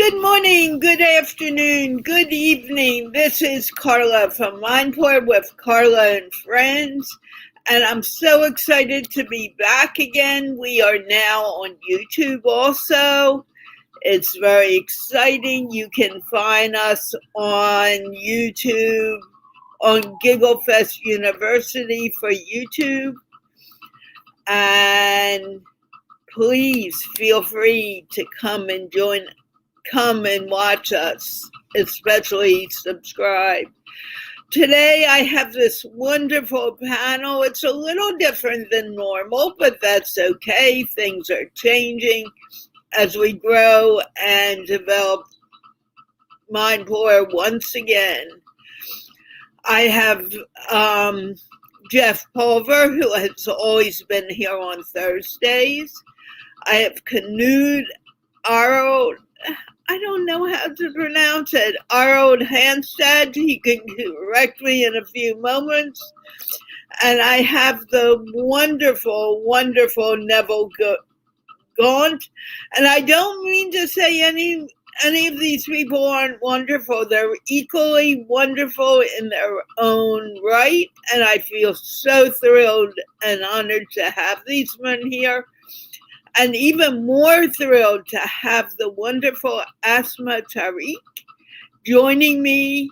Good morning, good afternoon, good evening. This is Carla from MindPlore with Carla and Friends, and I'm so excited to be back again. We are now on YouTube also. It's very exciting. You can find us on YouTube, on GiggleFest University for YouTube, and please feel free to come and watch us, especially subscribe. Today I have this wonderful panel. It's a little different than normal, but that's okay. Things are changing as we grow and develop MindPlore once again. I have Jeff Pulver, who has always been here on Thursdays. I have Knud Arnold. I don't know how to pronounce it. Arnold Hanstad. He can correct me in a few moments. And I have the wonderful, wonderful Neville Gaunt. And I don't mean to say any of these people aren't wonderful. They're equally wonderful in their own right. And I feel so thrilled and honored to have these men here. And even more thrilled to have the wonderful Asma Tariq joining me.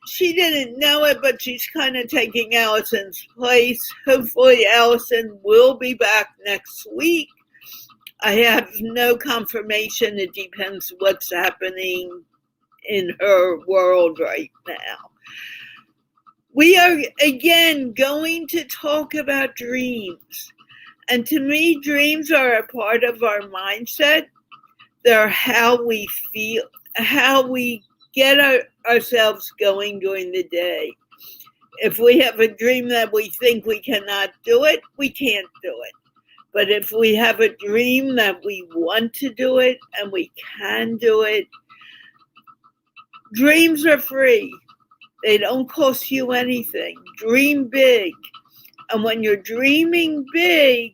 She didn't know it, but she's kind of taking Allison's place. Hopefully Allison will be back next week. I have no confirmation. It depends what's happening in her world right now. We are again going to talk about dreams. And to me, dreams are a part of our mindset. They're how we feel, how we get ourselves going during the day. If we have a dream that we think we cannot do it, we can't do it. But if we have a dream that we want to do it and we can do it, dreams are free. They don't cost you anything. Dream big. And when you're dreaming big,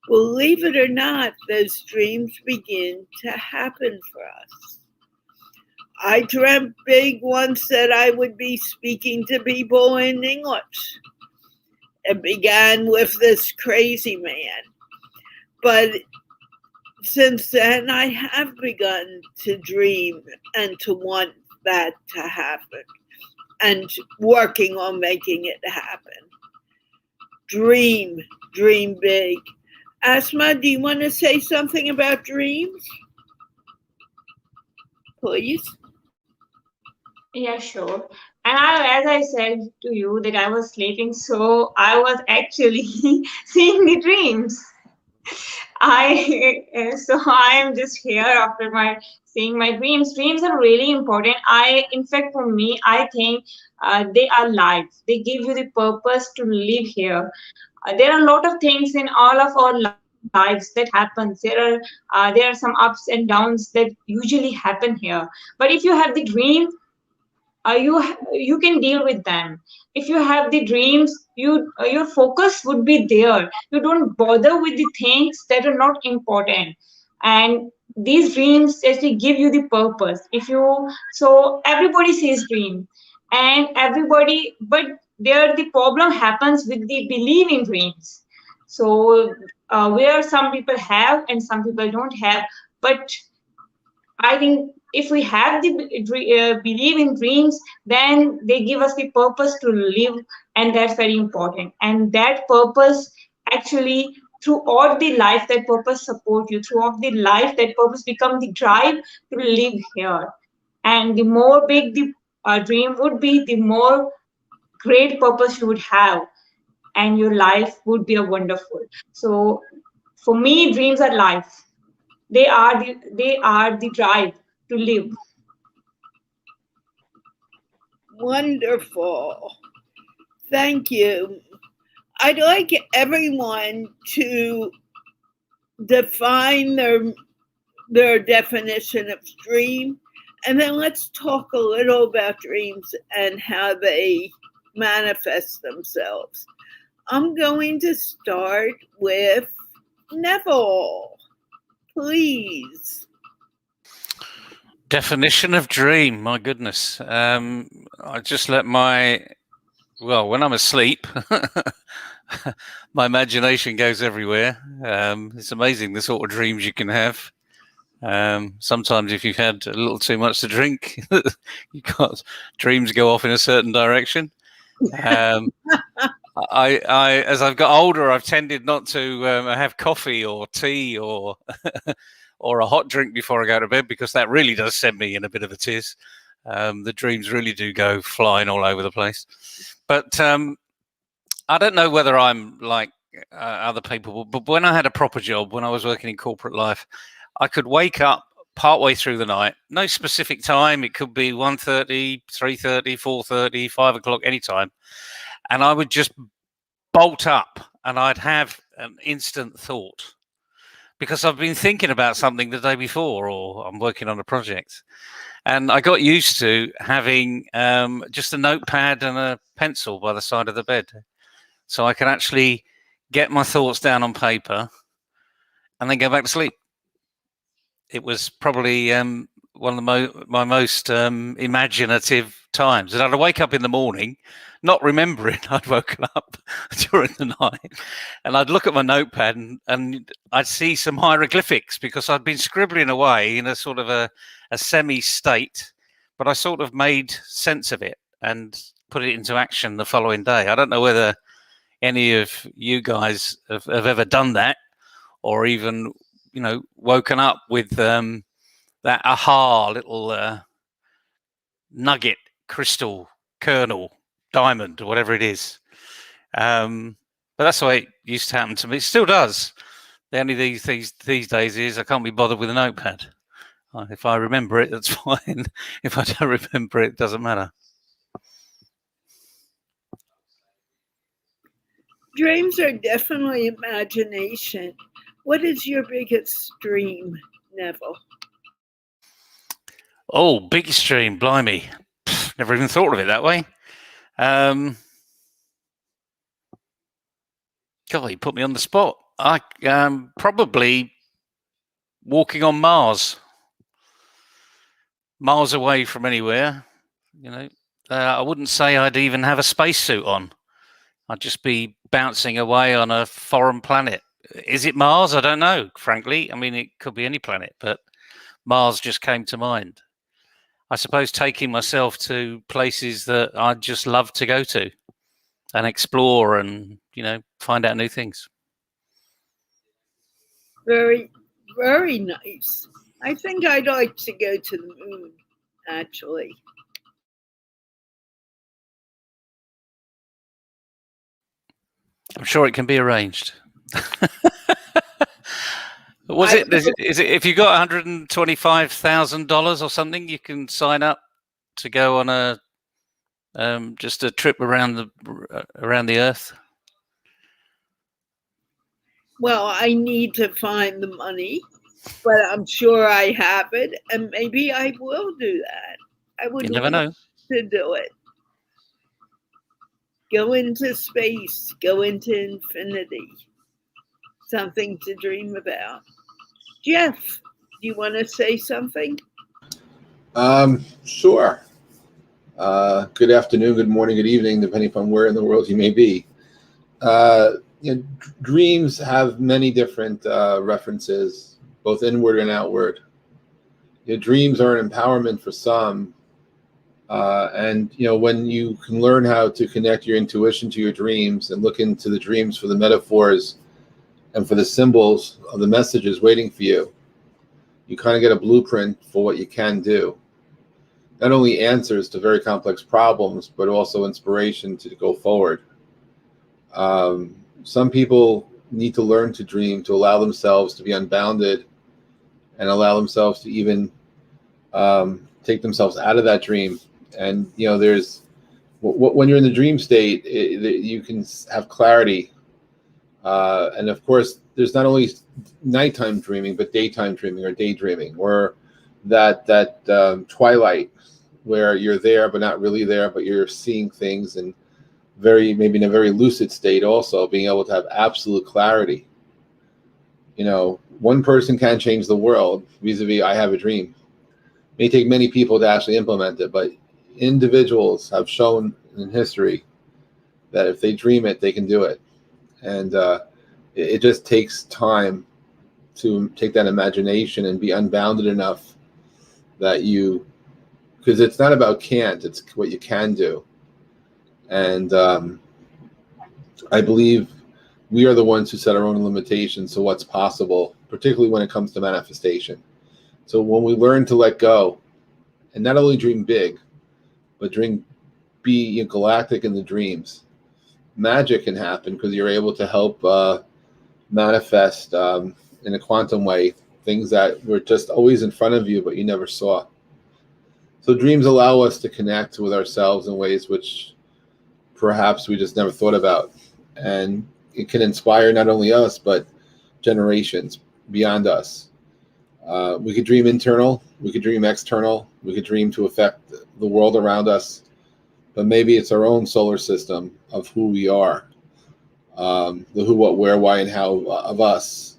believe it or not, those dreams begin to happen for us. I dreamt big once that I would be speaking to people in English. It began with this crazy man. But since then, I have begun to dream and to want that to happen and working on making it happen. Dream big. Asma, do you want to say something about dreams? Please. Yeah, sure. And as I said to you that I was sleeping, so I was actually seeing the dreams. I am just here after seeing my dreams. Dreams are really important. In fact, for me, I think they are life. They give you the purpose to live here. There are a lot of things in all of our lives that happens. There are some ups and downs that usually happen here. But if you have the dream, you can deal with them. If you have the dreams, your focus would be there. You don't bother with the things that are not important, and these dreams actually give you the purpose. So everybody sees dream, and everybody, but there the problem happens with the belief in dreams. So where some people have and some people don't have, but I think if we have the believe in dreams, then they give us the purpose to live, and that's very important. And that purpose actually throughout the life, that purpose support you throughout the life. That purpose become the drive to live here. And the more big the dream would be, the more great purpose you would have, and your life would be a wonderful. So for me, dreams are life. They are the drive to live. Wonderful. Thank you. I'd like everyone to define their definition of dream, and then let's talk a little about dreams and how they manifest themselves. I'm going to start with Neville. please. Definition of dream, my goodness. I just let when I'm asleep, my imagination goes everywhere. It's amazing the sort of dreams you can have. Sometimes if you've had a little too much to drink, you've got dreams go off in a certain direction. I as I've got older, I've tended not to have coffee or tea or or a hot drink before I go to bed, because that really does send me in a bit of a tiz. The dreams really do go flying all over the place. But I don't know whether I'm like other people, but when I had a proper job, when I was working in corporate life, I could wake up partway through the night, no specific time. It could be 1:30, 3:30, 4:30, 5 o'clock, anytime. And I would just bolt up and I'd have an instant thought, because I've been thinking about something the day before, or I'm working on a project. And I got used to having just a notepad and a pencil by the side of the bed, so I can actually get my thoughts down on paper and then go back to sleep. It was probably one of my most imaginative times. And I'd wake up in the morning, not remembering I'd woken up during the night, and I'd look at my notepad and I'd see some hieroglyphics, because I'd been scribbling away in a sort of a semi-state, but I sort of made sense of it and put it into action the following day. I don't know whether any of you guys have ever done that, or even, woken up with that aha little nugget, crystal, kernel, diamond, or whatever it is. But that's the way it used to happen to me. It still does. The only these days is I can't be bothered with a notepad. If I remember it, that's fine. If I don't remember it, it doesn't matter. Dreams are definitely imagination. What is your biggest dream, Neville? Oh, biggest dream, blimey. Never even thought of it that way. God, you put me on the spot. I probably walking on Mars. Miles away from anywhere. I wouldn't say I'd even have a spacesuit on. I'd just be bouncing away on a foreign planet. Is it Mars? I don't know, frankly. I mean, it could be any planet, but Mars just came to mind. I suppose taking myself to places that I'd just love to go to and explore and, find out new things. Very, very nice. I think I'd like to go to the moon, actually. I'm sure it can be arranged. Is it if you got $125,000 or something, you can sign up to go on a just a trip around the Earth? Well, I need to find the money, but I'm sure I have it, and maybe I will do that. I would You never know. to do it. Go into space, go into infinity. Something to dream about. Jeff, do you want to say something? Sure. Good afternoon, good morning, good evening, depending upon where in the world you may be. Dreams have many different references, both inward and outward. Dreams are an empowerment for some. And when you can learn how to connect your intuition to your dreams and look into the dreams for the metaphors and for the symbols of the messages waiting for you, you kind of get a blueprint for what you can do. Not only answers to very complex problems, but also inspiration to go forward. Some people need to learn to dream to allow themselves to be unbounded and allow themselves to even take themselves out of that dream. And, there's when you're in the dream state, you can have clarity. And of course, there's not only nighttime dreaming, but daytime dreaming or daydreaming, or that twilight where you're there, but not really there, but you're seeing things and maybe in a very lucid state also, being able to have absolute clarity. You know, one person can change the world vis-a-vis I have a dream. It may take many people to actually implement it, but individuals have shown in history that if they dream it, they can do it. And it just takes time to take that imagination and be unbounded enough that you, because it's not about can't, it's what you can do. And I believe we are the ones who set our own limitations to what's possible, particularly when it comes to manifestation. So when we learn to let go and not only dream big, but be galactic in the dreams, magic can happen because you're able to help manifest in a quantum way things that were just always in front of you, but you never saw. So dreams allow us to connect with ourselves in ways which perhaps we just never thought about. And it can inspire not only us, but generations beyond us. We could dream internal, we could dream external, we could dream to affect the world around us, but maybe it's our own solar system of who we are, the who, what, where, why, and how of us,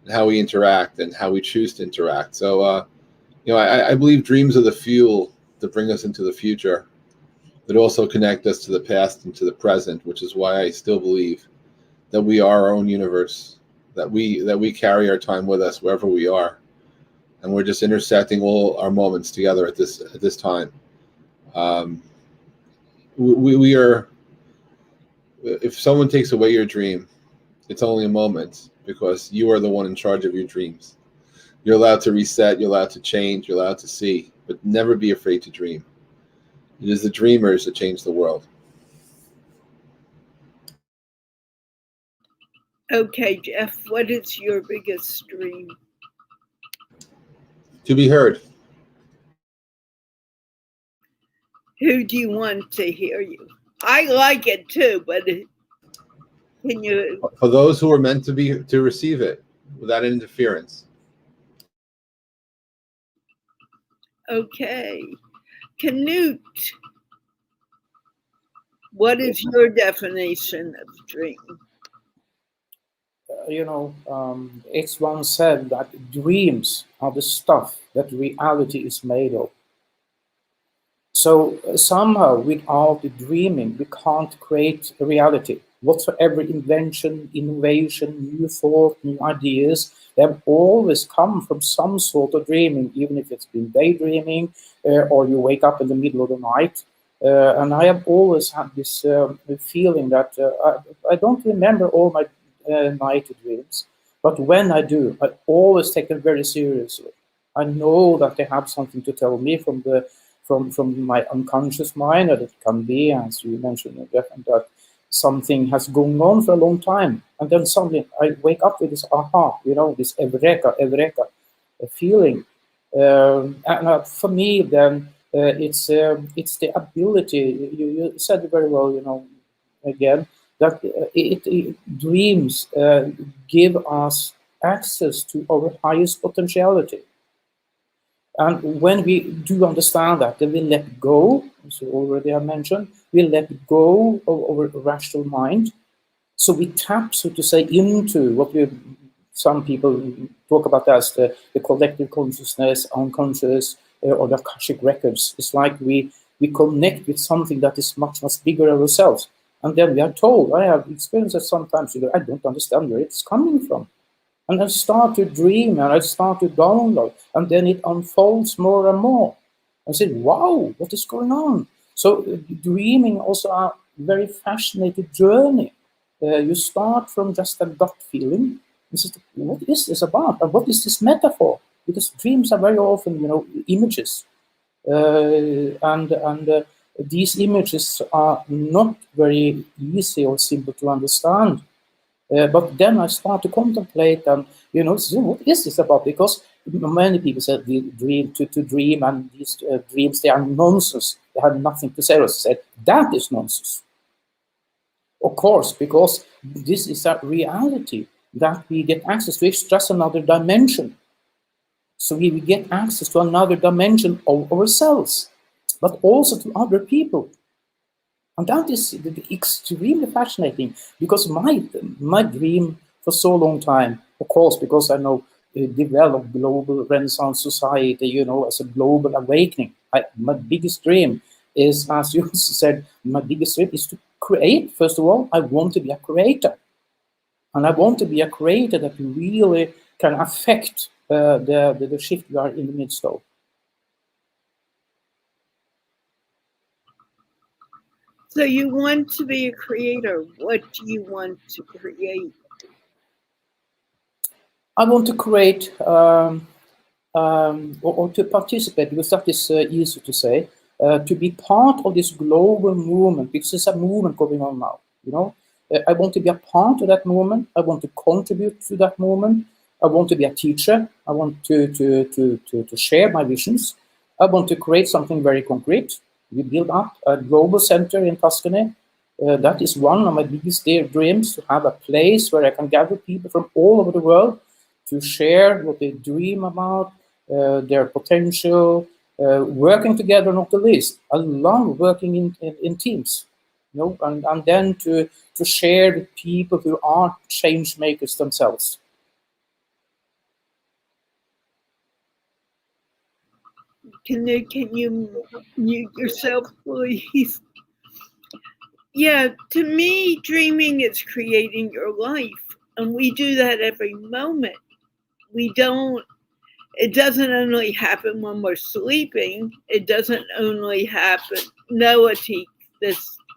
and how we interact and how we choose to interact. So, I believe dreams are the fuel that bring us into the future, that also connect us to the past and to the present, which is why I still believe that we are our own universe, that we carry our time with us wherever we are, and we're just intersecting all our moments together at this time. We are. If someone takes away your dream, it's only a moment, because you are the one in charge of your dreams. You're allowed to reset, you're allowed to change, you're allowed to see, but never be afraid to dream. It is the dreamers that change the world. Okay, Jeff, what is your biggest dream? To be heard. Who do you want to hear you? I like it too, but can you? For those who are meant to receive it without interference. Okay. Canute, what is your definition of dream? It's once said that dreams are the stuff that reality is made of. So somehow, without dreaming, we can't create a reality. Whatsoever invention, innovation, new thought, new ideas, they have always come from some sort of dreaming, even if it's been daydreaming or you wake up in the middle of the night. And I have always had this feeling that I don't remember all my night dreams, but when I do, I always take them very seriously. I know that they have something to tell me from my unconscious mind, that it can be, as you mentioned, that something has gone on for a long time, and then suddenly I wake up with this aha, this eureka feeling. And for me, then it's the ability. You said it very well, again, that dreams give us access to our highest potentiality. And when we do understand that, then we let go, as you already have mentioned, we let go of our rational mind. So we tap, so to say, into what some people talk about as the collective consciousness, unconscious, or the Akashic records. It's like we connect with something that is much, much bigger than ourselves. And then we are told, I have experienced that sometimes, I don't understand where it's coming from. And I start to dream, and I start to download, and then it unfolds more and more. I said, wow, what is going on? So dreaming also a very fascinating journey. You start from just a gut feeling. This is what is this about? And what is this metaphor? Because dreams are very often, images. And these images are not very easy or simple to understand. But then I start to contemplate and, so what is this about? Because many people say dream to dream, and these dreams, they are nonsense. They have nothing to say. I said, that is nonsense. Of course, because this is a reality that we get access to. It's just another dimension. So we get access to another dimension of ourselves, but also to other people. And that is extremely fascinating, because my dream for so long time Of course, because I know develop global Renaissance society, as a global awakening. My biggest dream is, as you said, my biggest dream is to create. First of all, I want to be a creator. And I want to be a creator that really can affect the shift we are in the midst of. So you want to be a creator. What do you want to create? I want to create or to participate, because that is easy to say, to be part of this global movement, because there's a movement going on now, I want to be a part of that movement. I want to contribute to that movement. I want to be a teacher. I want to share my visions. I want to create something very concrete. We build up a global center in Tuscany. That is one of my biggest dreams, to have a place where I can gather people from all over the world to share what they dream about, their potential, working together, not the least. I love working in teams, and then to share with people who are change makers themselves. Can you mute yourself, please? Yeah, to me, dreaming is creating your life, and we do that every moment. It doesn't only happen when we're sleeping. It doesn't only happen. No, Atik,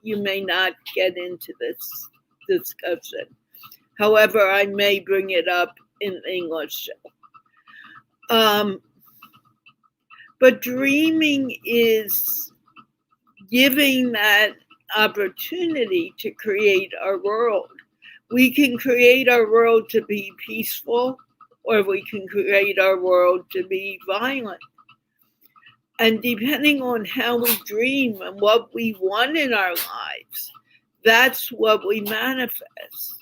you may not get into this discussion. However, I may bring it up in English. But dreaming is giving that opportunity to create our world. We can create our world to be peaceful, or we can create our world to be violent. And depending on how we dream and what we want in our lives, that's what we manifest.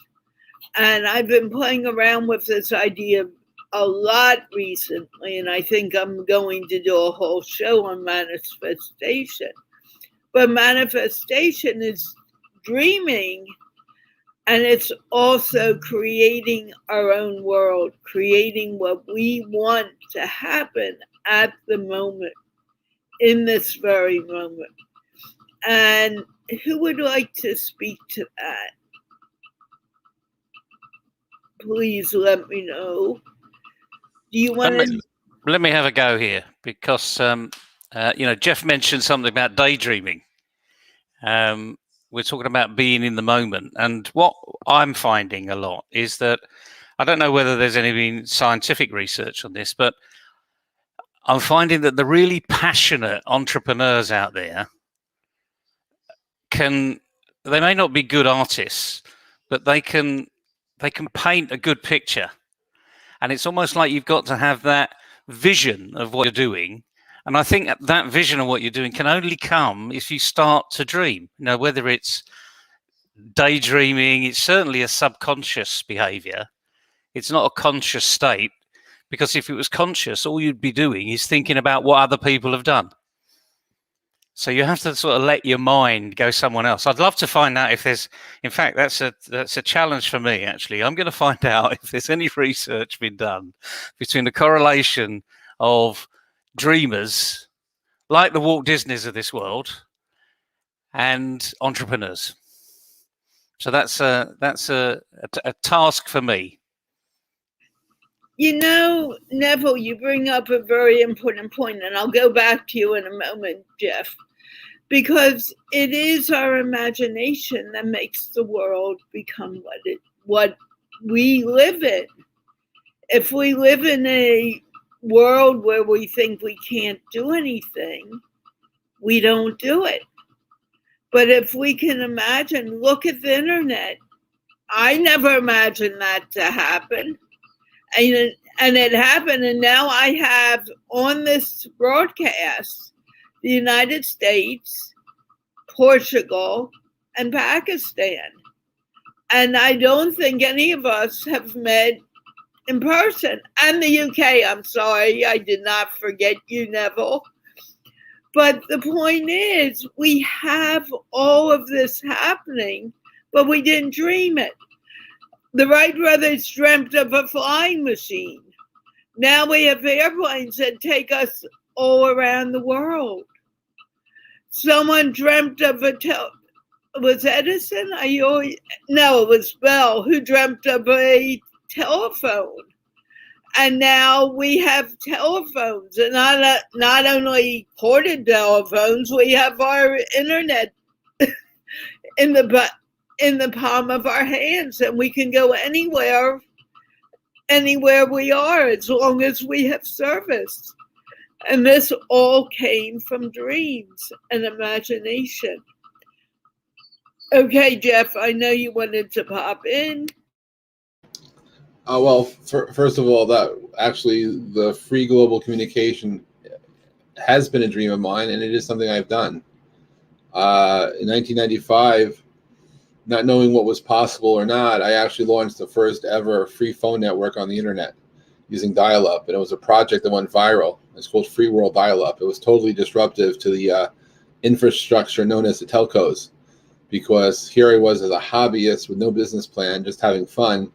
And I've been playing around with this idea a lot recently, and I think I'm going to do a whole show on manifestation. But manifestation is dreaming, and it's also creating our own world, creating what we want to happen at the moment, in this very moment. And who would like to speak to that? Please let me know. Do you want to? Let me have a go here, because Jeff mentioned something about daydreaming. We're talking about being in the moment, and what I'm finding a lot is that, I don't know whether there's any scientific research on this, but I'm finding that the really passionate entrepreneurs out there they may not be good artists, but they can paint a good picture. And it's almost like you've got to have that vision of what you're doing. And I think that vision of what you're doing can only come if you start to dream. Whether it's daydreaming, it's certainly a subconscious behavior. It's not a conscious state, because if it was conscious, all you'd be doing is thinking about what other people have done. So you have to sort of let your mind go somewhere else. I'd love to find out if there's, in fact, that's a challenge for me, actually. I'm going to find out if there's any research been done between the correlation of dreamers, like the Walt Disneys of this world, and entrepreneurs. So that's a task for me. Neville, you bring up a very important point, and I'll go back to you in a moment, Jeff, because it is our imagination that makes the world become what we live in. If we live in a world where we think we can't do anything, we don't do it. But if we can imagine, look at the internet. I never imagined that to happen. And it happened, and now I have on this broadcast the United States, Portugal, and Pakistan. And I don't think any of us have met in person. And the UK, I'm sorry, I did not forget you, Neville. But the point is, we have all of this happening, but we didn't dream it. The Wright brothers dreamt of a flying machine. Now we have airplanes that take us all around the world. Someone dreamt of was Edison? No, it was Bell who dreamt of a telephone. And now we have telephones, and not only corded telephones, we have our internet in the palm of our hands, and we can go anywhere we are, as long as we have service. And this all came from dreams and imagination. Okay, Jeff, I know you wanted to pop in. Well, first of all, that actually the free global communication has been a dream of mine, and it is something I've done. In 1995, not knowing what was possible or not, I actually launched the first ever free phone network on the internet using dial-up, and it was a project that went viral. It's called Free World Dial-Up. It was totally disruptive to the infrastructure known as the telcos, because here I was as a hobbyist with no business plan, just having fun,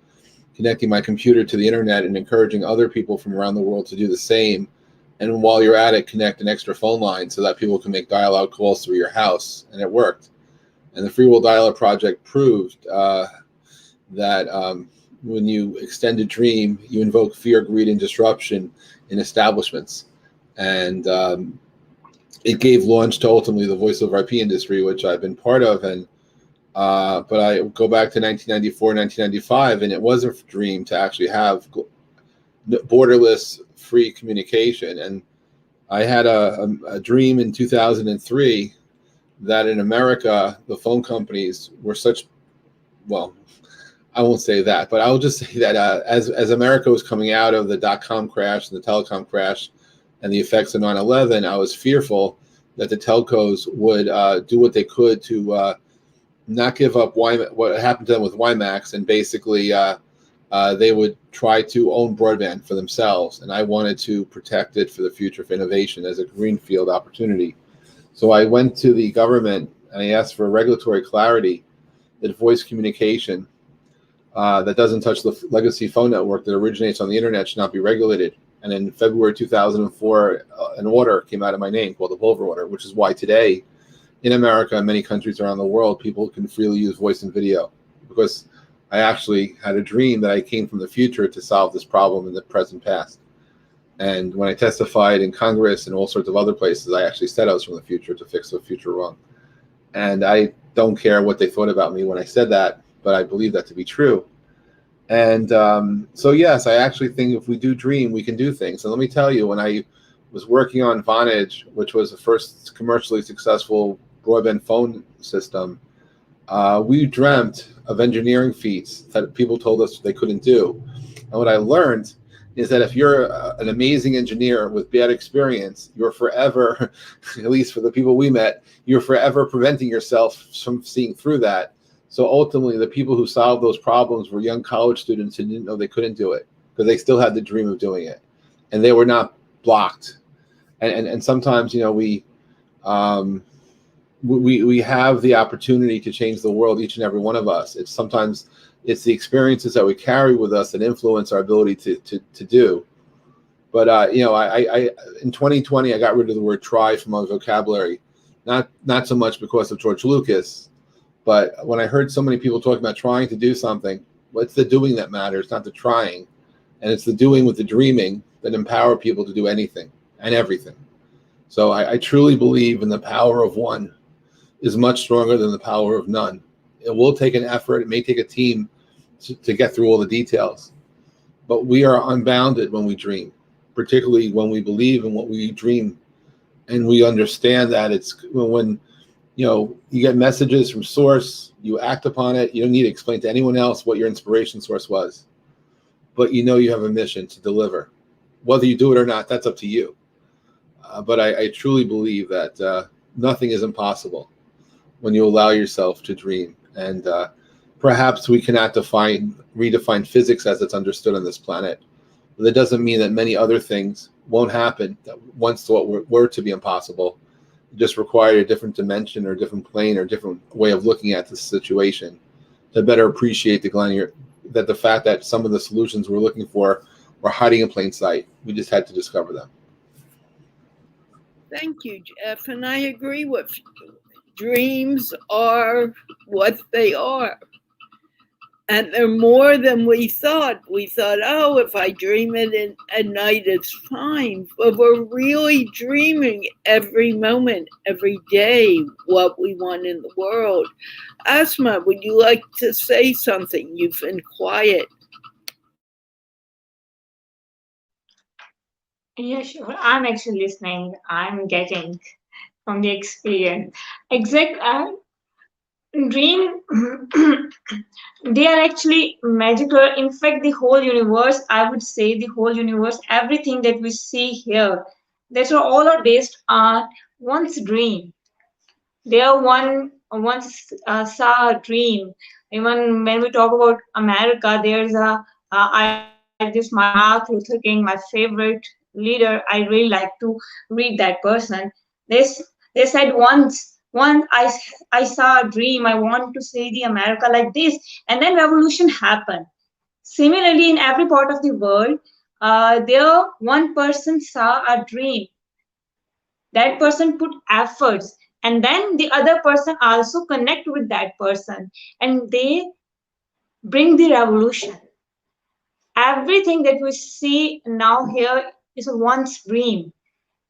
connecting my computer to the internet and encouraging other people from around the world to do the same. And while you're at it, connect an extra phone line so that people can make dial-out calls through your house. And it worked. And the Free World Dial-Up project proved that when you extend a dream, you invoke fear, greed, and disruption in establishments. And it gave launch to ultimately the voice over IP industry, which I've been part of. And but I go back to 1994, 1995, and it was a dream to actually have borderless free communication. And I had a dream in 2003 that in America, the phone companies were well, I won't say that, but I'll just say that as America was coming out of the dot-com crash and the telecom crash and the effects of 9/11, I was fearful that the telcos would do what they could to not give up what happened to them with WiMAX, and basically they would try to own broadband for themselves. And I wanted to protect it for the future of innovation as a greenfield opportunity. So I went to the government and I asked for regulatory clarity that voice communication that doesn't touch the legacy phone network that originates on the internet should not be regulated. And in February 2004, an order came out of my name called the Pulver Order, which is why today in America and many countries around the world, people can freely use voice and video, because I actually had a dream that I came from the future to solve this problem in the present past. And when I testified in Congress and all sorts of other places, I actually said I was from the future to fix the future wrong. And I don't care what they thought about me when I said that, but I believe that to be true. And so, yes, I actually think if we do dream, we can do things. And let me tell you, when I was working on Vonage, which was the first commercially successful broadband phone system, we dreamt of engineering feats that people told us they couldn't do. And what I learned is that if you're an amazing engineer with bad experience, you're forever, at least for the people we met, you're forever preventing yourself from seeing through that. So ultimately, the people who solved those problems were young college students who didn't know they couldn't do it because they still had the dream of doing it, and they were not blocked. And sometimes, you know, we have the opportunity to change the world, each and every one of us. Sometimes it's the experiences that we carry with us that influence our ability to do. But you know, I in 2020 I got rid of the word try from my vocabulary, not so much because of George Lucas, but when I heard so many people talking about trying to do something, well, it's the doing that matters, not the trying, and it's the doing with the dreaming that empower people to do anything and everything. So I truly believe in the power of one is much stronger than the power of none. It will take an effort. It may take a team to get through all the details, but we are unbounded when we dream, particularly when we believe in what we dream, and we understand that it's when you know you get messages from source, you act upon it. You don't need to explain to anyone else what your inspiration source was, but you know you have a mission to deliver. Whether you do it or not, that's up to you. But I truly believe that nothing is impossible when you allow yourself to dream. And perhaps we cannot redefine physics as it's understood on this planet. But that doesn't mean that many other things won't happen that once thought were to be impossible. It just required a different dimension or different plane or different way of looking at the situation to better appreciate the that the fact that some of the solutions we're looking for were hiding in plain sight. We just had to discover them. Thank you, Jeff. And I agree with you. Dreams are what they are. And they're more than we thought. We thought, oh, if I dream it at night, it's fine. But we're really dreaming every moment, every day, what we want in the world. Asma, would you like to say something? You've been quiet. Yeah, sure. I'm actually listening. I'm getting from the experience. Exact dream, they are actually magical. In fact, the whole universe, I would say, the whole universe, everything that we see here, that's all are based on one's dream. They are once saw a dream. Even when we talk about America, there's I just Martin Luther King, my favorite leader. I really like to read that person. They said once I saw a dream. I want to see the America like this, and then revolution happened. Similarly, in every part of the world, there one person saw a dream. That person put efforts, and then the other person also connect with that person, and they bring the revolution. Everything that we see now here is a once dream.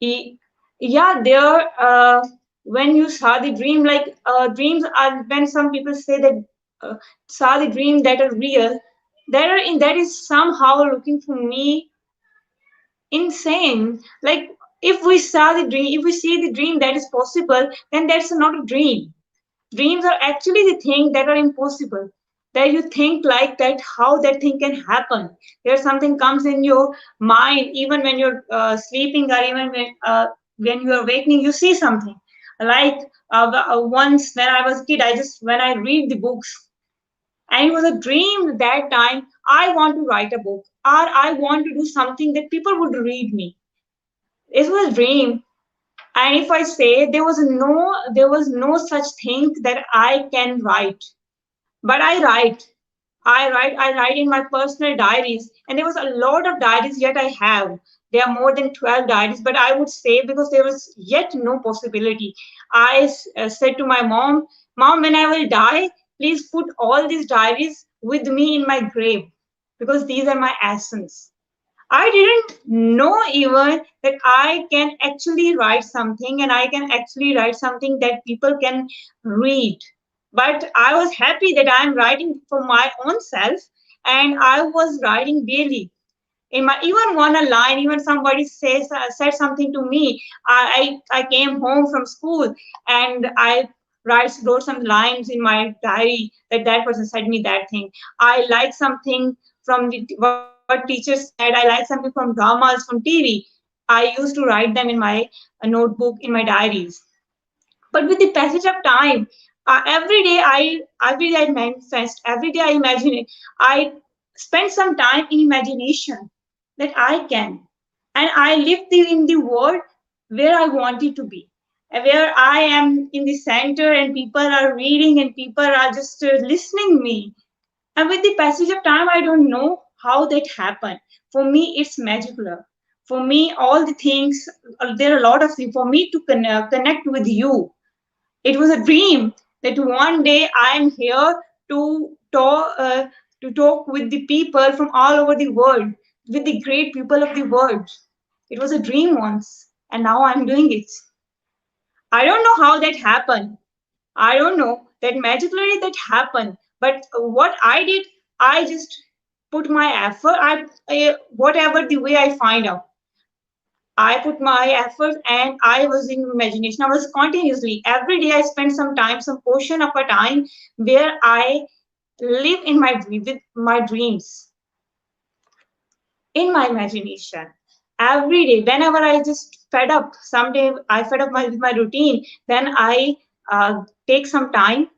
Yeah, there when you saw the dream, like dreams are, when some people say that saw the dream that are real, that is somehow looking for me insane. Like, if we see the dream that is possible, then that's not a dream. Dreams are actually the thing that are impossible, that you think like that, how that thing can happen. There's something comes in your mind, even when you're sleeping, or even when you are awakening, you see something. Like once when I was a kid, when I read the books, and it was a dream that time, I want to write a book, or I want to do something that people would read me. It was a dream. And if I say, there was no such thing that I can write, but I write in my personal diaries, and there was a lot of diaries yet I have. There are more than 12 diaries, but I would say, because there was yet no possibility, I said to my mom, when I will die, please put all these diaries with me in my grave, because these are my essence. I didn't know even that I can actually write something, and I can actually write something that people can read. But I was happy that I'm writing for my own self, and I was writing daily. In my, even one a line, even somebody said something to me. I came home from school, and I wrote some lines in my diary that person said me that thing. I like something from what teacher said. I like something from dramas, from TV. I used to write them in my notebook, in my diaries. But with the passage of time, every day I manifest, every day I imagine it. I spend some time in imagination that I can, and I live in the world where I want it to be, where I am in the center, and people are reading, and people are just listening me. And with the passage of time, I don't know how that happened. For me, it's magical. For me, all the things, there are a lot of things. For me to connect with you, it was a dream that one day I am here to talk with the people from all over the world, with the great people of the world. It was a dream once, and now I'm doing it. I don't know how that happened. I don't know that magically that happened. But what I did, I just put my effort. Whatever the way I find out, I put my effort, and I was in imagination. I was continuously, every day I spent some time, some portion of a time where I live in with my dreams, in my imagination. Every day, whenever I just fed up, someday I fed up with my routine, then I take some time,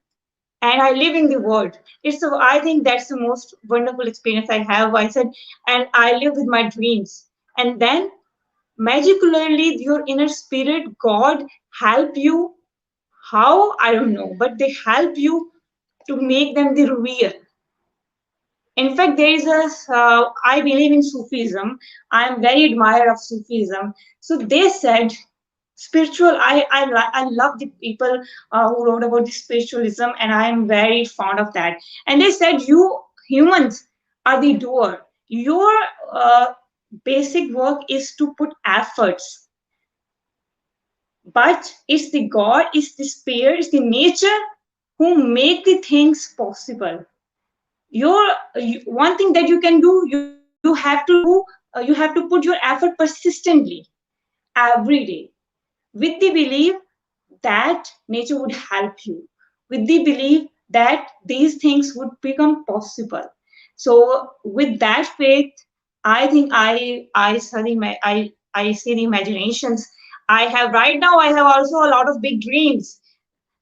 and I live in the world. I think that's the most wonderful experience I have. I said, and I live with my dreams. And then magically your inner spirit, God, help you. How? I don't know, but they help you to make them the real. In fact, there is I believe in Sufism. I am very admirer of Sufism. So they said, spiritual, I love the people who wrote about the spiritualism, and I am very fond of that. And they said, you humans are the doer. Your uh, basic work is to put efforts, but it's the God, it's the spirit, it's the nature who make the things possible. One thing that you can do, you have to put your effort persistently every day, with the belief that nature would help you, with the belief that these things would become possible. So with that faith, I think I study my I see the imaginations I have right now. I have also a lot of big dreams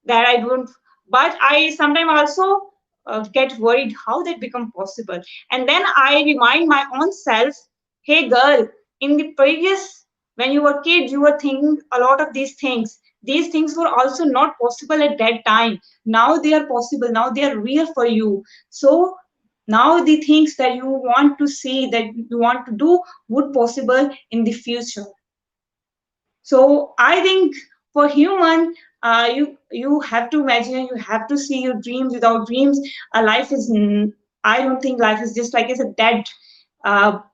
that I don't, but I sometimes also get worried how that become possible. And then I remind my own self, hey girl, in the previous, when you were kid, you were thinking a lot of these things. These things were also not possible at that time. Now they are possible. Now they are real for you. So now the things that you want to see, that you want to do, would possible in the future. So I think for human, you have to imagine, you have to see your dreams. Without dreams, life is. I don't think life is just like it's a dead.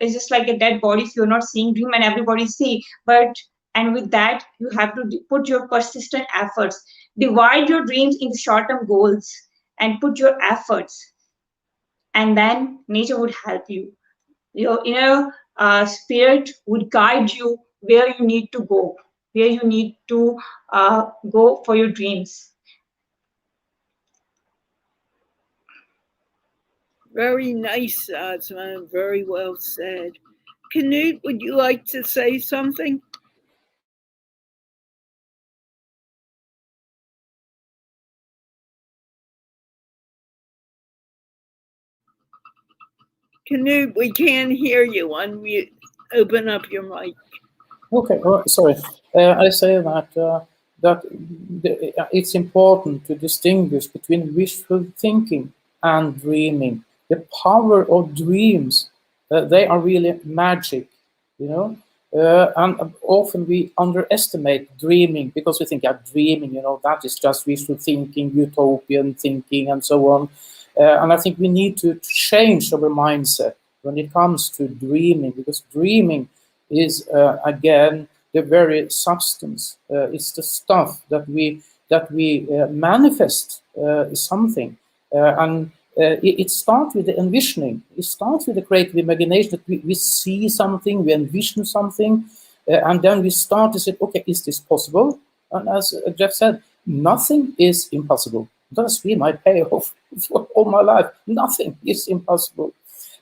It's just like a dead body if you're not seeing dream and everybody see. But and with that, you have to put your persistent efforts. Divide your dreams into short-term goals and put your efforts, and then nature would help you. Your inner spirit would guide you where you need to go, where you need to go for your dreams. Very nice, Asma. Very well said. Canute, would you like to say something? Canute, we can't hear you. Unmute. Open up your mic. Okay, sorry. I say that it's important to distinguish between wishful thinking and dreaming. The power of dreams, they are really magic, you know. And often we underestimate dreaming because we think, yeah, dreaming, that is just wishful thinking, utopian thinking, and so on. And I think we need to change our mindset when it comes to dreaming, because dreaming is again the very substance. It's the stuff that we manifest something, and it starts with the envisioning. It starts with the creative imagination, that we see something, we envision something, and then we start to say, okay, is this possible? And as Jeff said, nothing is impossible. That's been my payoff for all my life. Nothing is impossible.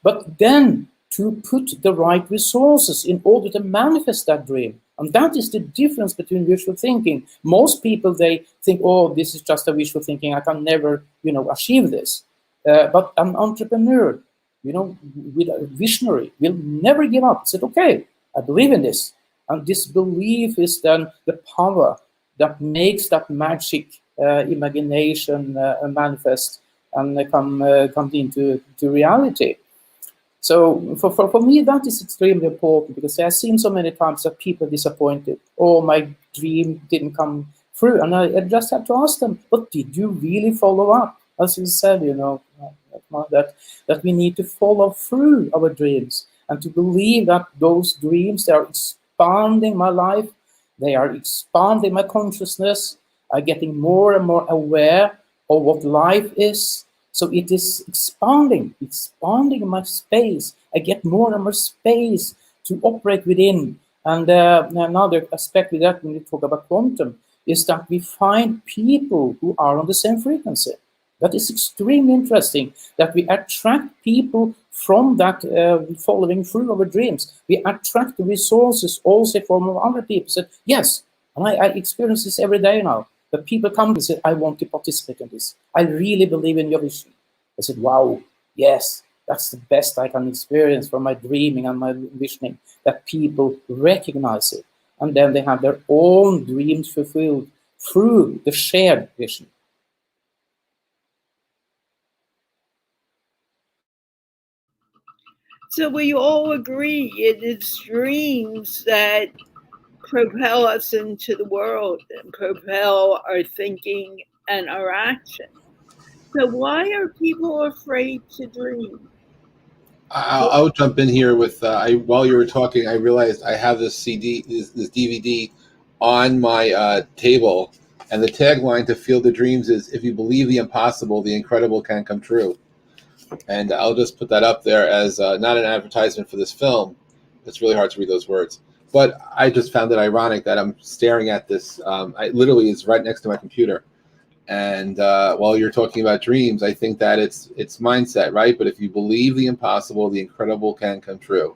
But then to put the right resources in order to manifest that dream. And that is the difference between wishful thinking. Most people, they think, oh, this is just a wishful thinking. I can never, achieve this. But an entrepreneur, with a visionary, will never give up. Said, okay, I believe in this. And this belief is then the power that makes that magic imagination manifest and come into reality. So for me, that is extremely important, because I've seen so many times that people are disappointed. Oh, my dream didn't come through. And I just have to ask them, but did you really follow up? As you said, that we need to follow through our dreams and to believe that those dreams, they are expanding my life. They are expanding my consciousness. I'm getting more and more aware of what life is. So it is expanding my space. I get more and more space to operate within. And another aspect with that, when we talk about quantum, is that we find people who are on the same frequency. That is extremely interesting, that we attract people from that following through our dreams. We attract the resources also from other people. So, yes, and I experience this every day now. But people come and say, I want to participate in this. I really believe in your vision. I said, wow, yes, that's the best I can experience from my dreaming and my visioning, that people recognize it. And then they have their own dreams fulfilled through the shared vision. So we all agree it is dreams that propel us into the world and propel our thinking and our action. So why are people afraid to dream? I'll jump in here with while you were talking, I realized I have this CD, this DVD on my table, and the tagline to Field of Dreams is, "If you believe the impossible, the incredible can come true." And I'll just put that up there as not an advertisement for this film. It's really hard to read those words, but I just found it ironic that I'm staring at this. I literally is right next to my computer. And while you're talking about dreams, I think that it's mindset, right? But if you believe the impossible, the incredible can come true.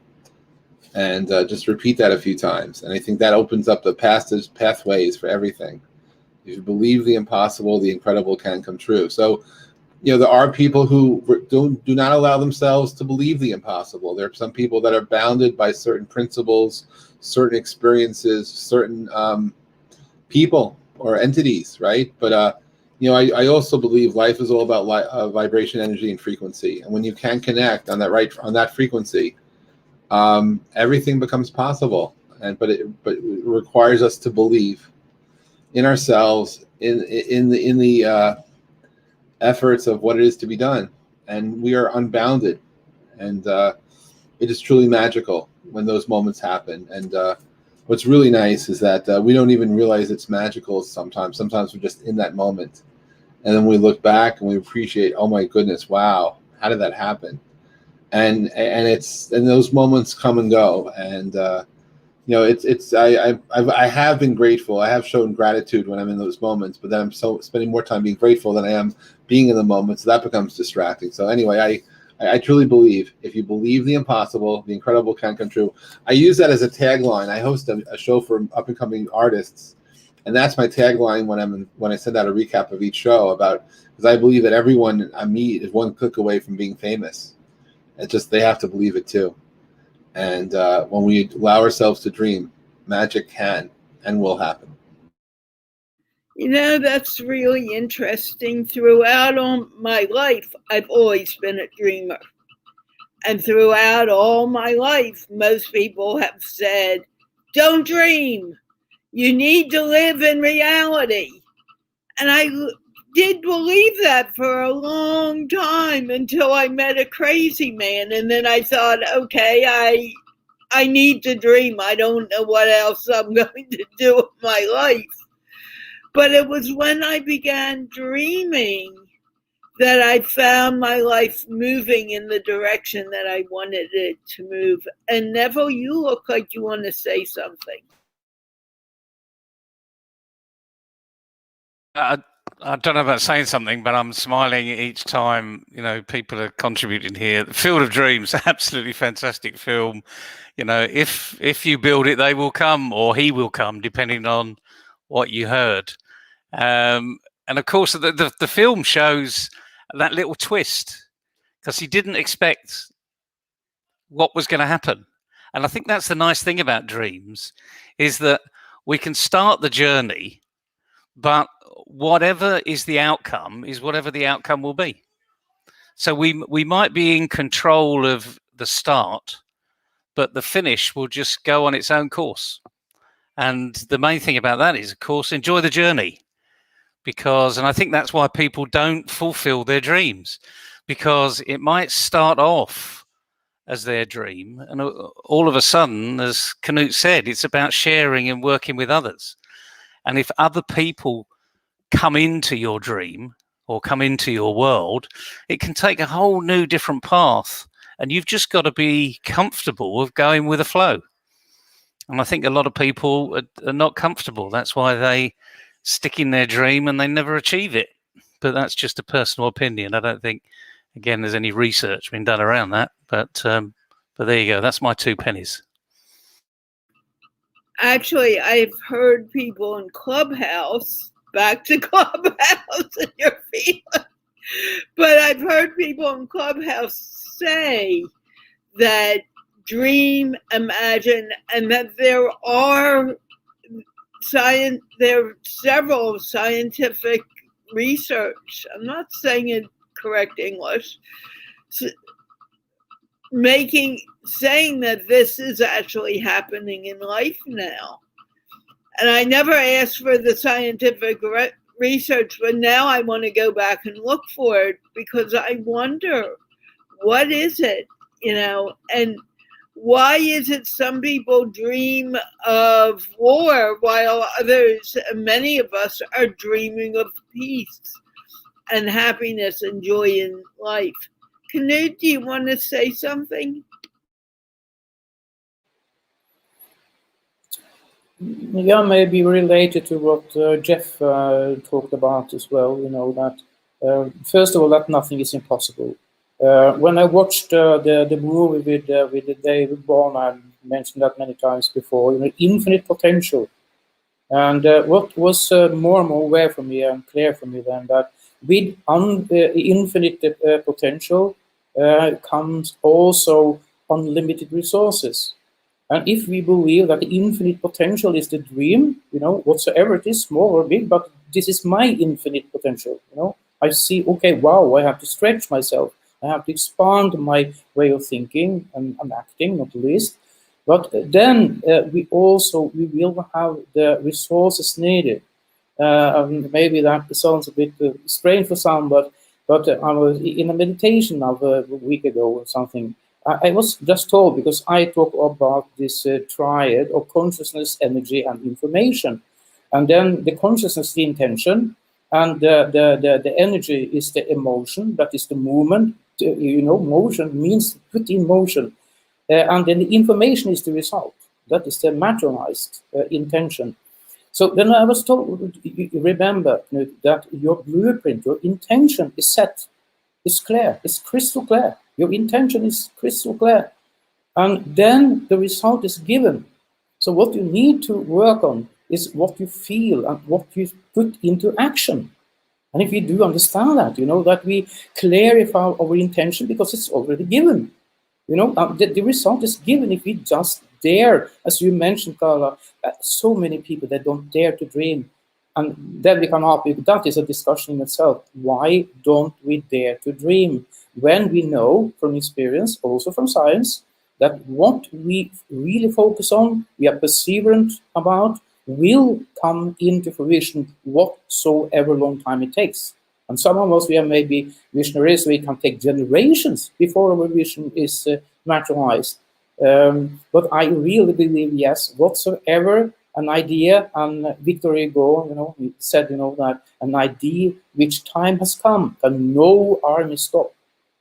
And just repeat that a few times. And I think that opens up the pathways for everything. If you believe the impossible, the incredible can come true. So, there are people who do not allow themselves to believe the impossible. There are some people that are bounded by certain principles, certain experiences, certain people or entities, right? But I also believe life is all about vibration, energy, and frequency. And when you can connect on that frequency, everything becomes possible. But it requires us to believe in ourselves, in the efforts of what it is to be done, and we are unbounded. And it is truly magical when those moments happen. And what's really nice is that we don't even realize it's magical sometimes. Sometimes we're just in that moment. And then we look back and we appreciate, oh my goodness, wow, how did that happen? And those moments come and go. And I have been grateful. I have shown gratitude when I'm in those moments, but then I'm spending more time being grateful than I am being in the moment. So that becomes distracting. So anyway, I truly believe if you believe the impossible, the incredible can come true. I use that as a tagline. I host a show for up and coming artists. And that's my tagline when I send out a recap of each show, because I believe that everyone I meet is one click away from being famous. It's just they have to believe it too. And when we allow ourselves to dream, magic can and will happen. That's really interesting. Throughout all my life, I've always been a dreamer. And throughout all my life, most people have said, don't dream. You need to live in reality. And I did believe that for a long time until I met a crazy man. And then I thought, okay, I need to dream. I don't know what else I'm going to do with my life. But it was when I began dreaming that I found my life moving in the direction that I wanted it to move. And Neville, you look like you want to say something. I don't know about saying something, but I'm smiling each time, people are contributing here. Field of Dreams, absolutely fantastic film. If you build it, they will come, or he will come, depending on what you heard. And of course, the film shows that little twist, because he didn't expect what was going to happen. And I think that's the nice thing about dreams, is that we can start the journey, but whatever is the outcome is whatever the outcome will be. So we might be in control of the start, but the finish will just go on its own course. And the main thing about that is, of course, enjoy the journey. And I think that's why people don't fulfill their dreams, because it might start off as their dream, and all of a sudden, as Knut said, it's about sharing and working with others. And if other people come into your dream or come into your world, it can take a whole new different path, and you've just got to be comfortable with going with the flow. And I think a lot of people are not comfortable. That's why they stick in their dream and they never achieve it. But that's just a personal opinion. I don't think, again, there's any research been done around that. But there you go. That's my 2 pennies. Actually, I've heard people in Clubhouse, back to Clubhouse and your feeling, but I've heard people in Clubhouse say that dream, imagine, and that there are several scientific research. I'm not saying in correct English, saying that this is actually happening in life now. And I never asked for the scientific research, but now I want to go back and look for it because I wonder, what is it, and why is it some people dream of war while others, many of us, are dreaming of peace and happiness and joy in life? Knut, do you want to say something? Yeah, maybe related to what Jeff talked about as well. That first of all, that nothing is impossible. When I watched the movie with David Bourne, I mentioned that many times before. Infinite potential, and what was more and more aware for me and clear for me then that with infinite potential comes also unlimited resources. And if we believe that the infinite potential is the dream, whatsoever it is, small or big, but this is my infinite potential, I see, okay, wow, I have to stretch myself. I have to expand my way of thinking and acting, not least. But then we will have the resources needed. Maybe that sounds a bit strange for some, but I was in a meditation of a week ago or something. I was just told, because I talk about this triad of consciousness, energy, and information. And then the consciousness is the intention, and the energy is the emotion, that is the movement. Motion means put in motion. And then the information is the result. That is the materialized intention. So then I was told, remember that your blueprint, your intention is set, is clear, it's crystal clear. Your intention is crystal clear. And then the result is given. So what you need to work on is what you feel and what you put into action. And if we do understand that, that we clarify our intention because it's already given. The result is given if we just dare, as you mentioned, Carla, so many people that don't dare to dream. And then we can ask, that is a discussion in itself. Why don't we dare to dream? When we know from experience, also from science, that what we really focus on, we are perseverant about, will come into fruition whatsoever long time it takes. And some of us, we are maybe visionaries, we can take generations before our vision is materialized. But I really believe, yes, whatsoever an idea, and Victor Hugo, he said, that an idea which time has come, can no army stop.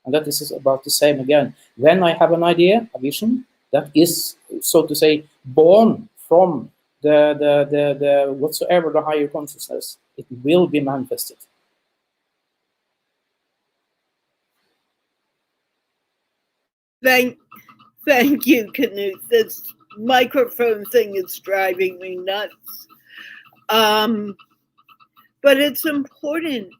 And that is about the same again. When I have an idea, a vision, that is, so to say, born from the whatsoever the higher consciousness, it will be manifested. Thank you, Knut. This microphone thing is driving me nuts. But it's important.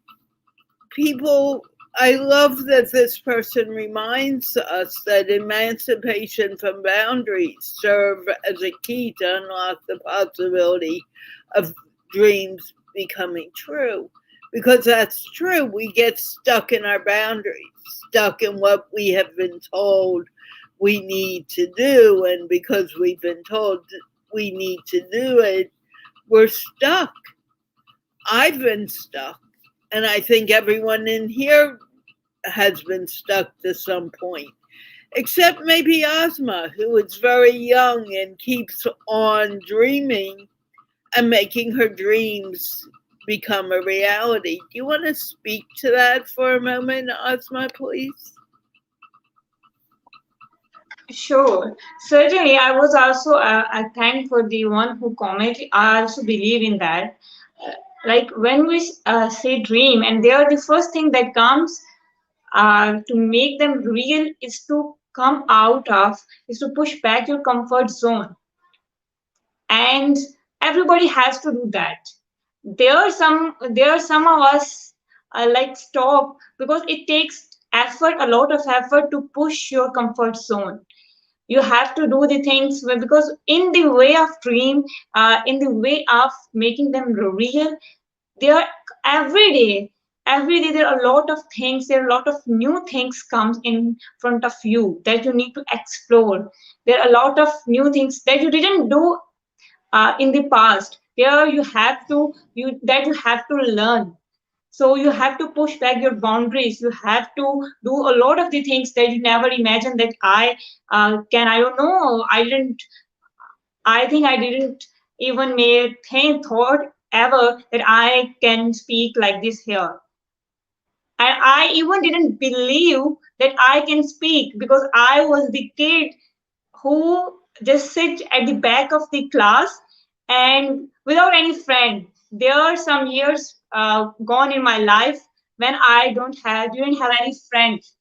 I love that this person reminds us that emancipation from boundaries serve as a key to unlock the possibility of dreams becoming true. Because that's true. We get stuck in our boundaries, stuck in what we have been told we need to do. And because we've been told we need to do it, we're stuck. I've been stuck. And I think everyone in here has been stuck to some point, except maybe Ozma, who is very young and keeps on dreaming and making her dreams become a reality. Do you want to speak to that for a moment, Ozma, please? Sure. Certainly, I was also I thank for the one who commented. I also believe in that. Like when we say dream, and they are the first thing that comes to make them real is to come out of, is to push back your comfort zone. And everybody has to do that. There are some of us like stop because it takes effort, a lot of effort to push your comfort zone. You have to do the things because in the way of dream, in the way of making them real, they are every every day there are a lot of things, there are a lot of new things comes in front of you that you need to explore. There are a lot of new things that you didn't do in the past. There you have to learn. So you have to push back your boundaries. You have to do a lot of the things that you never imagined that I don't know. I think I didn't even made think thought ever that I can speak like this here. And I even didn't believe that I can speak because I was the kid who just sit at the back of the class and without any friend. There are some years gone in my life when I didn't have any friends.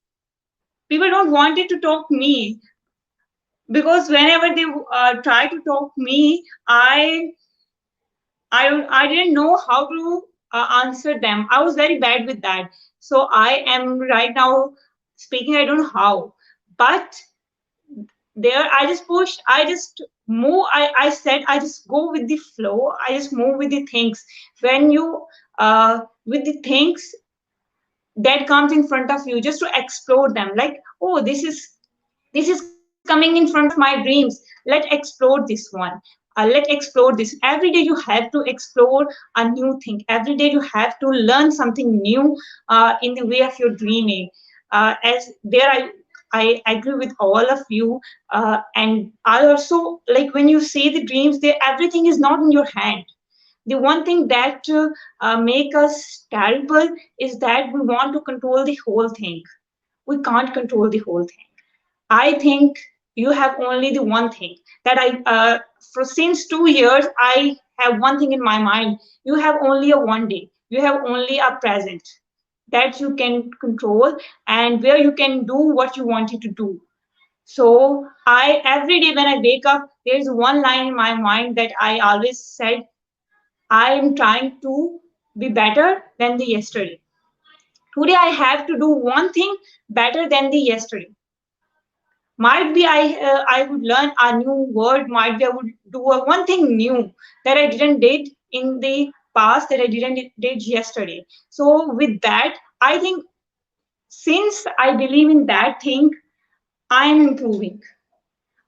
People don't wanted to talk me because whenever they try to talk me, I didn't know how to answer them. I was very bad with that. So I am right now speaking. I don't know how, but there I just pushed. I just move. I said I just go with the flow. I just move with the things. When you with the things that comes in front of you, just to explore them. Like, oh, this is coming in front of my dreams. Let's explore this one. Let's explore this. Every day you have to explore a new thing. Every day you have to learn something new in the way of your dreaming. As there I agree with all of you, and I also like when you say the dreams. There, everything is not in your hand. The one thing that make us terrible is that we want to control the whole thing. We can't control the whole thing. I think you have only the one thing that for since 2 years, I have one thing in my mind. You have only a one day. You have only a present that you can control and where you can do what you wanted to do. So I every day when I wake up, there's one line in my mind that I always said, I am trying to be better than the yesterday. Today I have to do one thing better than the yesterday. Might be I would learn a new word. Might be I would do one thing new that I didn't did in the past that I didn't did yesterday. So with that, I think since I believe in that thing, I am improving.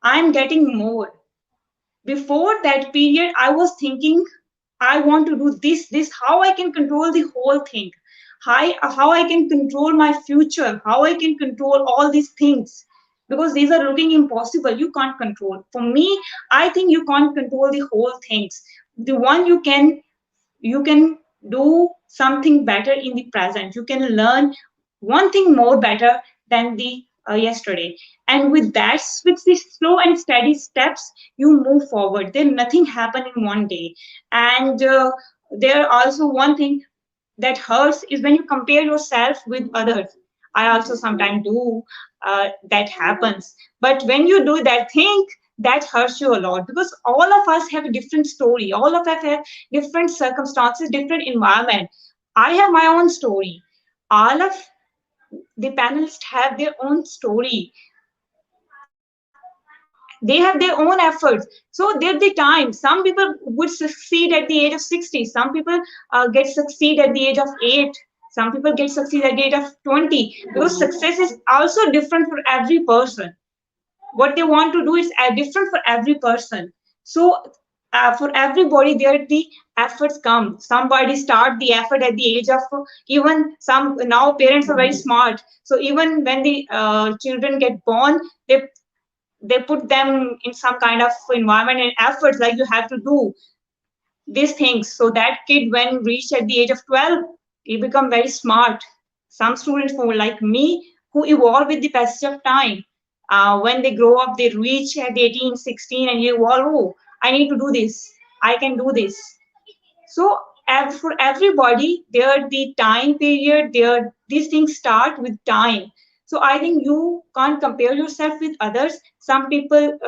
I am getting more. Before that period, I was thinking I want to do this, how I can control the whole thing, how I can control my future, how I can control all these things, because these are looking impossible. You can't control. For me, I think you can't control the whole things. The one you can do something better in the present. You can learn one thing more better than the yesterday. And with that, with these slow and steady steps, you move forward. Then nothing happen in one day. And there also one thing that hurts is when you compare yourself with others. I also sometimes do that happens. But when you do that thing, that hurts you a lot because all of us have a different story. All of us have different circumstances, different environment. I have my own story. All of the panelists have their own story. They have their own efforts. So there's the time. Some people would succeed at the age of 60. Some people get succeed at the age of 8. Some people get succeed at the age of 20. Because success is also different for every person. What they want to do is different for every person. So for everybody, there the efforts come. Somebody start the effort at the age of even some now parents are very smart. So even when the children get born, they put them in some kind of environment and efforts like you have to do these things so that kid when reached at the age of 12 he become very smart. Some students who like me who evolve with the passage of time, when they grow up they reach at 18, 16 and you evolve. Oh, I need to do this, I can do this. So for everybody, there the time period, there these things start with time. So I think you can't compare yourself with others. Some people,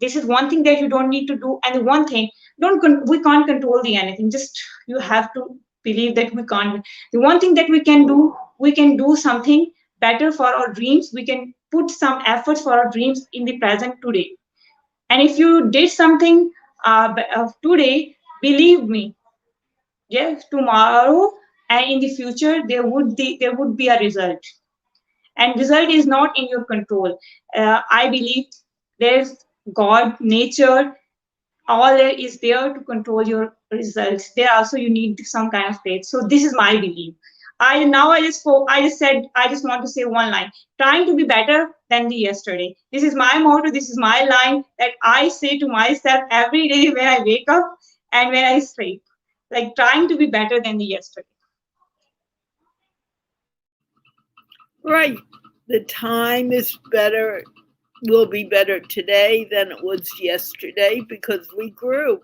this is one thing that you don't need to do, and one thing we can't control the anything. Just you have to believe that we can't. The one thing that we can do something better for our dreams. We can put some efforts for our dreams in the present today. And if you did something today, believe me, yes, tomorrow and in the future there would be a result, and result is not in your control. I believe there's God, nature, all there is there to control your results. There also you need some kind of faith. So this is my belief. I just want to say one line: trying to be better than the yesterday. This is my motto. This is my line that I say to myself every day when I wake up and when I sleep. Like trying to be better than the yesterday. Right. The time is better, will be better today than it was yesterday because we grew.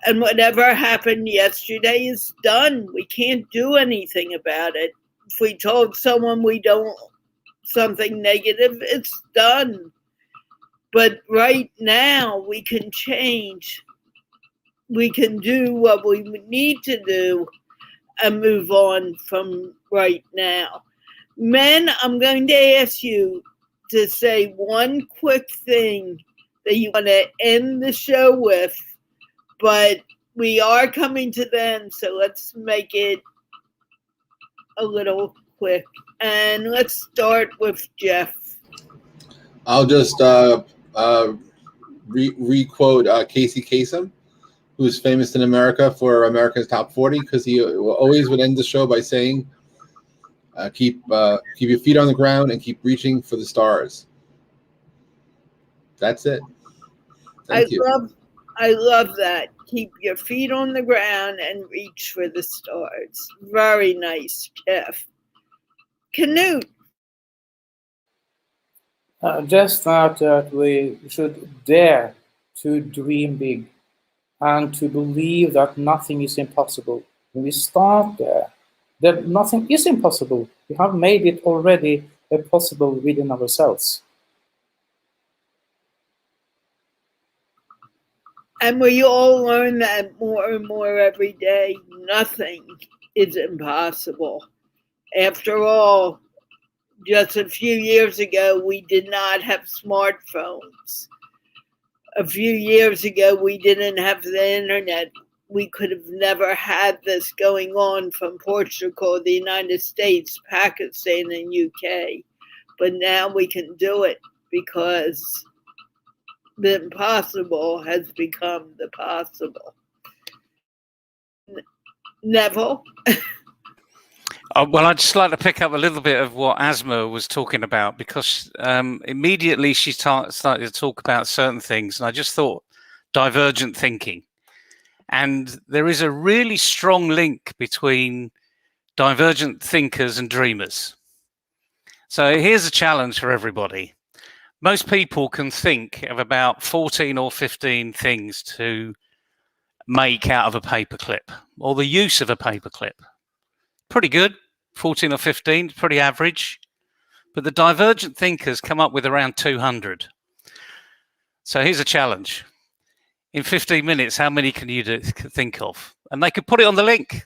And whatever happened yesterday is done. We can't do anything about it. If we told someone we don't something negative, it's done. But right now we can change. We can do what we need to do and move on from right now. Men, I'm going to ask you to say one quick thing that you want to end the show with, but we are coming to the end, so let's make it a little quick. And let's start with Jeff. I'll just re-quote Casey Kasem, who's famous in America for America's Top 40, because he always would end the show by saying, keep your feet on the ground and keep reaching for the stars. That's it. Thank you. I love that. Keep your feet on the ground and reach for the stars. Very nice, Jeff. Canute. Just that we should dare to dream big and to believe that nothing is impossible. When we start there, that nothing is impossible. We have made it already possible within ourselves. And we all learn that more and more every day. Nothing is impossible. After all, just a few years ago, we did not have smartphones. A few years ago, we didn't have the internet. We could have never had this going on from Portugal, the United States, Pakistan, and UK. But now we can do it because the impossible has become the possible. Neville? Well, I'd just like to pick up a little bit of what Asma was talking about, because immediately she started to talk about certain things, and I just thought divergent thinking. And there is a really strong link between divergent thinkers and dreamers. So here's a challenge for everybody. Most people can think of about 14 or 15 things to make out of a paperclip, or the use of a paperclip. Pretty good, 14 or 15, pretty average. But the divergent thinkers come up with around 200. So here's a challenge. In 15 minutes, how many can you think of? And they could put it on the link.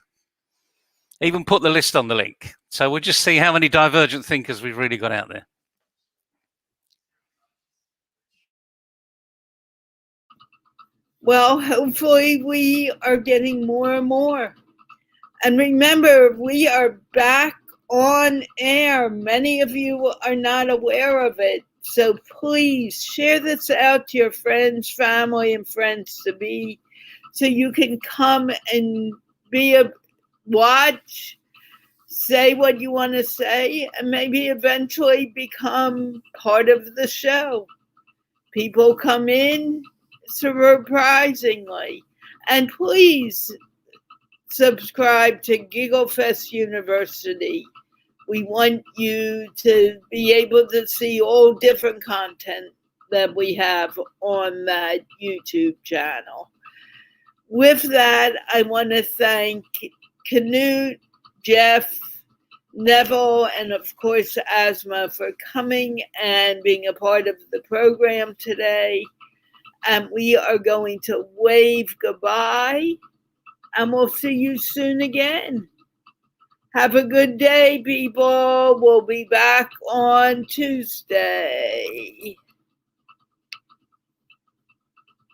Even put the list on the link. So we'll just see how many divergent thinkers we've really got out there. Well, hopefully we are getting more and more. And remember, we are back on air. Many of you are not aware of it. So please share this out to your friends, family, and friends to be, so you can come and watch, say what you want to say, and maybe eventually become part of the show. People come in surprisingly. And please subscribe to GiggleFest University. We want you to be able to see all different content that we have on that YouTube channel. With that, I want to thank Canute, Jeff, Neville, and of course Asma for coming and being a part of the program today. And we are going to wave goodbye, and we'll see you soon again. Have a good day, people. We'll be back on Tuesday.